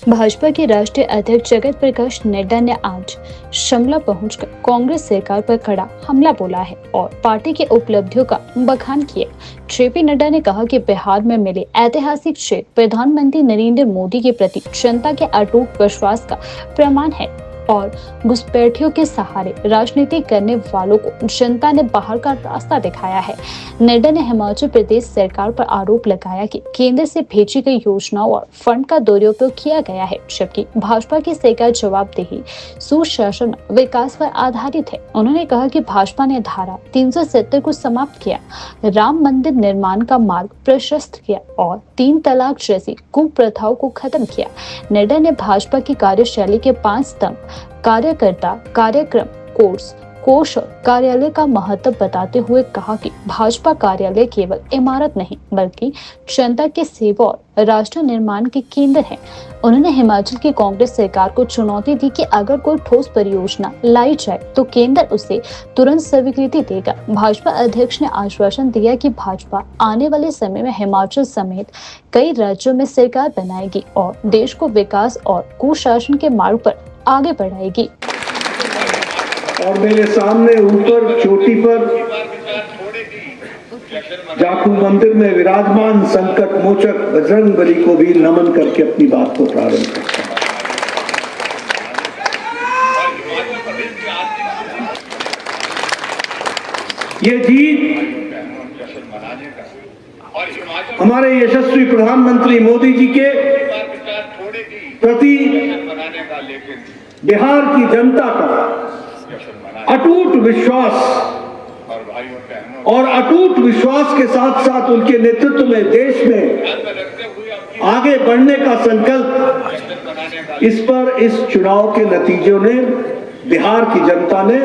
भाजपा के राष्ट्रीय अध्यक्ष जगत प्रकाश नड्डा ने आज शिमला पहुंचकर कांग्रेस सरकार पर कड़ा हमला बोला है और पार्टी की उपलब्धियों का बखान किया। जेपी नड्डा ने कहा कि बिहार में मिले ऐतिहासिक जीत प्रधानमंत्री नरेंद्र मोदी के प्रति जनता के अटूट विश्वास का प्रमाण है और घुसपैठियों के सहारे राजनीति करने वालों को जनता ने बाहर का रास्ता दिखाया है। नड्डा ने हिमाचल प्रदेश सरकार पर आरोप लगाया कि केंद्र से भेजी गई योजनाओं और फंड का दुरुपयोग किया गया है, जबकि भाजपा की सरकार जवाबदेही, सुशासन, विकास पर आधारित है। उन्होंने कहा कि भाजपा ने धारा 370 को समाप्त किया, राम मंदिर निर्माण का मार्ग प्रशस्त किया और 3 तलाक जैसी कुप्रथाओं को खत्म किया। नड्डा ने भाजपा की कार्यशैली के 5 स्तंभ कार्यकर्ता, कार्यक्रम, कोष और कार्यालय का महत्व बताते हुए कहा कि भाजपा कार्यालय केवल इमारत नहीं बल्कि जनता के सेवा और राष्ट्र निर्माण के केंद्र है। उन्होंने हिमाचल की कांग्रेस सरकार को चुनौती दी कि अगर कोई ठोस परियोजना लाई जाए तो केंद्र उसे तुरंत स्वीकृति देगा। भाजपा अध्यक्ष ने आश्वासन दिया कि भाजपा आने वाले समय में हिमाचल समेत कई राज्यों में सरकार बनाएगी और देश को विकास और कुशासन के मार्ग पर आगे बढ़ाएगी। और मेरे सामने ऊपर चोटी पर जाखू मंदिर में विराजमान संकट मोचक बजरंगबली को भी नमन करके अपनी बात को प्रारंभ करता हूं। ये जीत हमारे यशस्वी प्रधानमंत्री मोदी जी के प्रति बिहार की जनता का अटूट विश्वास और अटूट विश्वास के साथ साथ उनके नेतृत्व में देश में आगे बढ़ने का संकल्प, इस चुनाव के नतीजों ने बिहार की जनता ने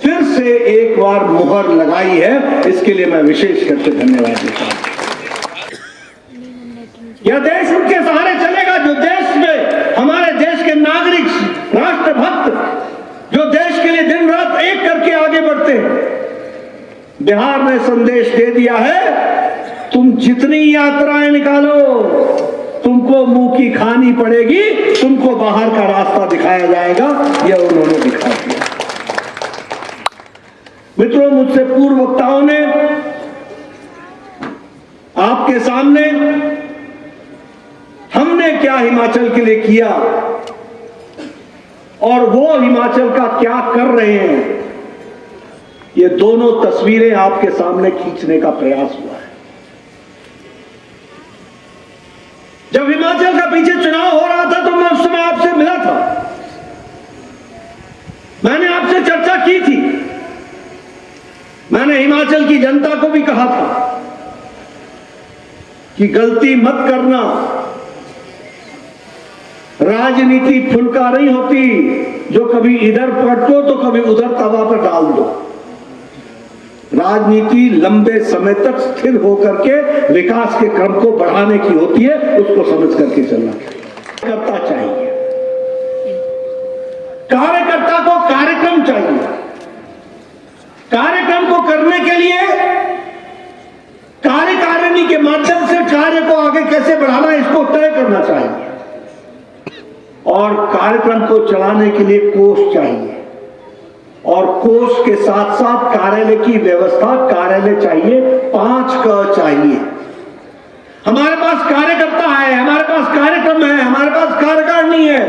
फिर से एक बार मुहर लगाई है। इसके लिए मैं विशेष करके धन्यवाद देता हूं। यह देश उनके सहारे चलेगा जो देश में हमारे देश के नागरिक, राष्ट्रभक्त, जो देश के लिए दिन रात एक करके आगे बढ़ते हैं। बिहार ने संदेश दे दिया है, तुम जितनी यात्राएं निकालो तुमको मुंह की खानी पड़ेगी, तुमको बाहर का रास्ता दिखाया जाएगा। यह उन्होंने दिखा दिया। मित्रों, मुझसे पूर्व वक्ताओं ने आपके सामने हमने क्या हिमाचल के लिए किया और वो हिमाचल का क्या कर रहे हैं, ये दोनों तस्वीरें आपके सामने खींचने का प्रयास हुआ है। जब हिमाचल का पीछे चुनाव हो रहा था तो मैं उस समय आपसे मिला था, मैंने आपसे चर्चा की थी। मैंने हिमाचल की जनता को भी कहा था कि गलती मत करना, राजनीति फुलका नहीं होती जो कभी इधर पलटो तो कभी उधर तवा पर डाल दो। राजनीति लंबे समय तक स्थिर होकर के विकास के क्रम को बढ़ाने की होती है, उसको समझ करके चलना करता चाहिए। कार्यकर्ता को कार्यक्रम चाहिए। कार्यक्रम को करने के लिए कार्यकारिणी के माध्यम से कार्य को आगे कैसे बढ़ाना है इसको तय करना चाहिए और कार्यक्रम को चलाने के लिए कोष चाहिए और कोष के साथ साथ कार्यालय की व्यवस्था, कार्यालय चाहिए, 5 क चाहिए। हमारे पास कार्यकर्ता है, हमारे पास कार्यक्रम है, हमारे पास कार्यकारिणी है।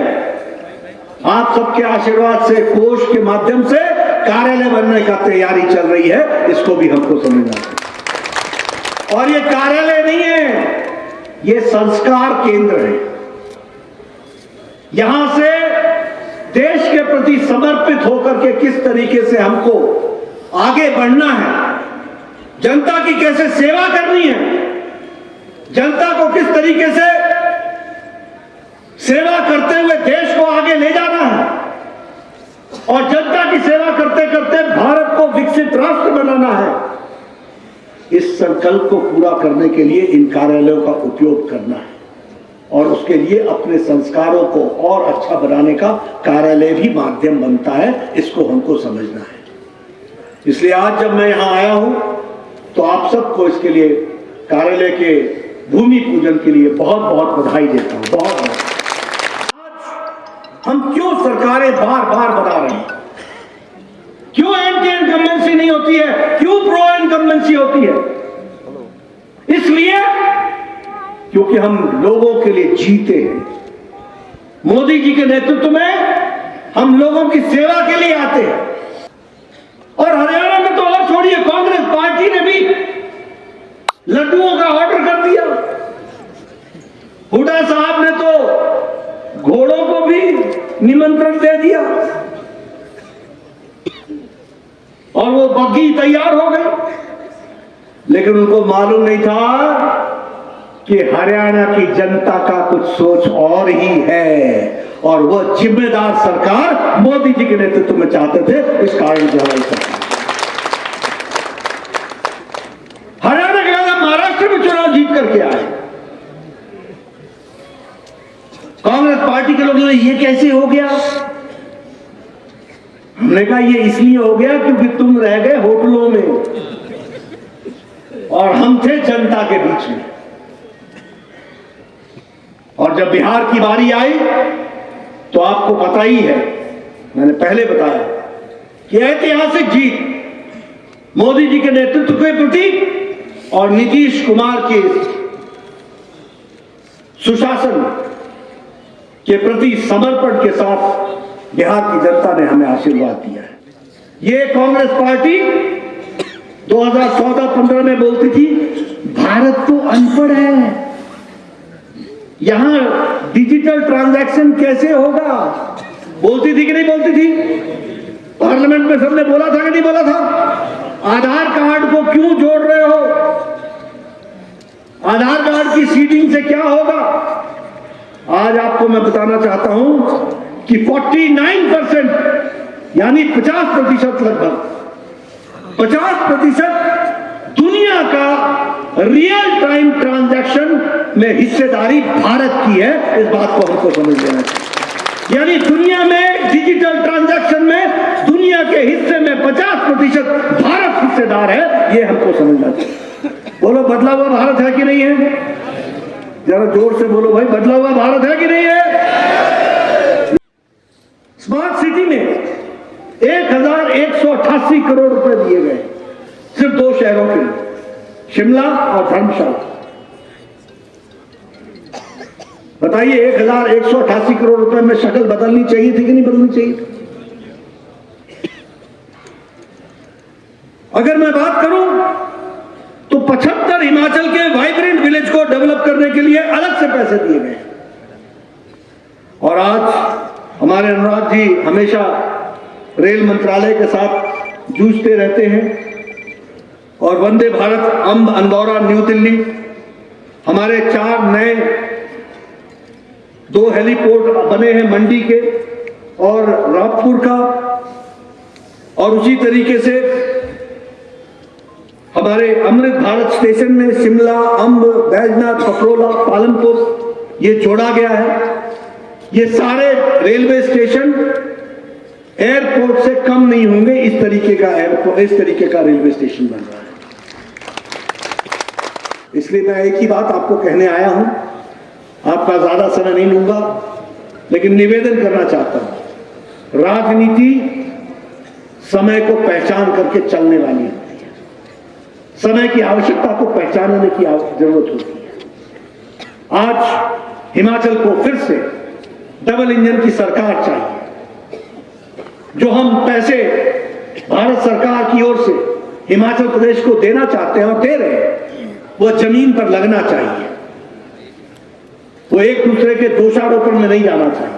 आप सबके आशीर्वाद से कोष के माध्यम से कार्यालय बनने का तैयारी चल रही है, इसको भी हमको समझना है। और ये कार्यालय नहीं है, ये संस्कार केंद्र है। यहां से देश के प्रति समर्पित होकर के किस तरीके से हमको आगे बढ़ना है, जनता की कैसे सेवा करनी है, जनता को किस तरीके से सेवा करते हुए देश को आगे ले जाना है और जनता की सेवा करते करते भारत को विकसित राष्ट्र बनाना है, इस संकल्प को पूरा करने के लिए इन कार्यालयों का उपयोग करना है और उसके लिए अपने संस्कारों को और अच्छा बनाने का कार्यालय भी माध्यम बनता है। इसको हमको समझना है। इसलिए आज जब मैं यहां आया हूं तो आप सबको इसके लिए, कार्यालय के भूमि पूजन के लिए बहुत बहुत बधाई देता हूं। बहुत हम क्यों सरकारें बार बार बना रहे हैं? क्यों एंटी इनकम्बेंसी नहीं होती है? क्यों प्रो इनकम्बेंसी होती है? इसलिए क्योंकि हम लोगों के लिए जीते हैं। मोदी जी के नेतृत्व में हम लोगों की सेवा के लिए आते हैं। और हरियाणा में तो और छोड़िए, कांग्रेस पार्टी ने भी लड्डुओं का ऑर्डर कर दिया। हुड्डा साहब ने तो घोड़ों को भी निमंत्रण दे दिया और वो बग्घी तैयार हो गए। लेकिन उनको मालूम नहीं था कि हरियाणा की जनता का कुछ सोच और ही है, और वो जिम्मेदार सरकार मोदी जी के नेतृत्व में चाहते थे। इस कारण से हमारी सरकार हरियाणा के बाद महाराष्ट्र में चुनाव जीत करके आए। कांग्रेस पार्टी के लोगों ने ये कैसे हो गया? हमने कहा ये इसलिए हो गया क्योंकि तुम रह गए होटलों में और हम थे जनता के बीच में। और जब बिहार की बारी आई तो आपको पता ही है, मैंने पहले बताया कि ऐतिहासिक जीत मोदी जी के नेतृत्व के प्रति और नीतीश कुमार के सुशासन के प्रति समर्पण के साथ बिहार की जनता ने हमें आशीर्वाद दिया है। ये कांग्रेस पार्टी 2014-15 में बोलती थी भारत तो अनपढ़ है, यहां डिजिटल ट्रांजैक्शन कैसे होगा? बोलती थी कि नहीं बोलती थी? पार्लियामेंट में सबने बोला था कि नहीं बोला था? आधार कार्ड को क्यों जोड़ रहे हो? आधार कार्ड की सीडिंग से क्या होगा? आज आपको मैं बताना चाहता हूं कि 49% यानी 50% लगभग 50% दुनिया का रियल टाइम ट्रांजैक्शन में हिस्सेदारी भारत की है। इस बात को हमको समझ लेना चाहिए। यानी दुनिया में डिजिटल ट्रांजैक्शन में दुनिया के हिस्से में 50% भारत हिस्सेदार है, ये हमको समझना चाहिए। बोलो बदला हुआ भारत है कि नहीं है? जरा जोर से बोलो भाई, बदला हुआ भारत है कि नहीं है? स्मार्ट सिटी में 1188 करोड़ रुपए दिए गए सिर्फ 2 शहरों के लिए, शिमला और धर्मशाला। बताइए 1188 करोड़ रुपए में शक्ल बदलनी चाहिए थी कि नहीं बदलनी चाहिए? अगर मैं बात करूं तो 75 हिमाचल के वाइब्रेंट विलेज को डेवलप करने के लिए अलग से पैसे दिए गए। और आज हमारे अनुराग जी हमेशा रेल मंत्रालय के साथ जूझते रहते हैं और वंदे भारत अंब अंदौरा न्यू दिल्ली, हमारे 4 नए 2 हेलीपोर्ट बने हैं मंडी के और रामपुर का, और उसी तरीके से हमारे अमृत भारत स्टेशन में शिमला, अंब, बैजनाथ, पकरोला, पालनपुर ये जोड़ा गया है। ये सारे रेलवे स्टेशन एयरपोर्ट से कम नहीं होंगे, इस तरीके का एयरपोर्ट, इस तरीके का रेलवे स्टेशन बन रहा है। इसलिए मैं एक ही बात आपको कहने आया हूं, आपका ज्यादा समय नहीं लूंगा, लेकिन निवेदन करना चाहता हूं। राजनीति समय को पहचान करके चलने वाली होती है, समय की आवश्यकता को पहचानने की जरूरत होती है। आज हिमाचल को फिर से डबल इंजन की सरकार चाहिए। जो हम पैसे भारत सरकार की ओर से हिमाचल प्रदेश को देना चाहते हैं और दे रहे हैं, वो जमीन पर लगना चाहिए, वो एक दूसरे के दोषारोपण में नहीं जाना चाहिए।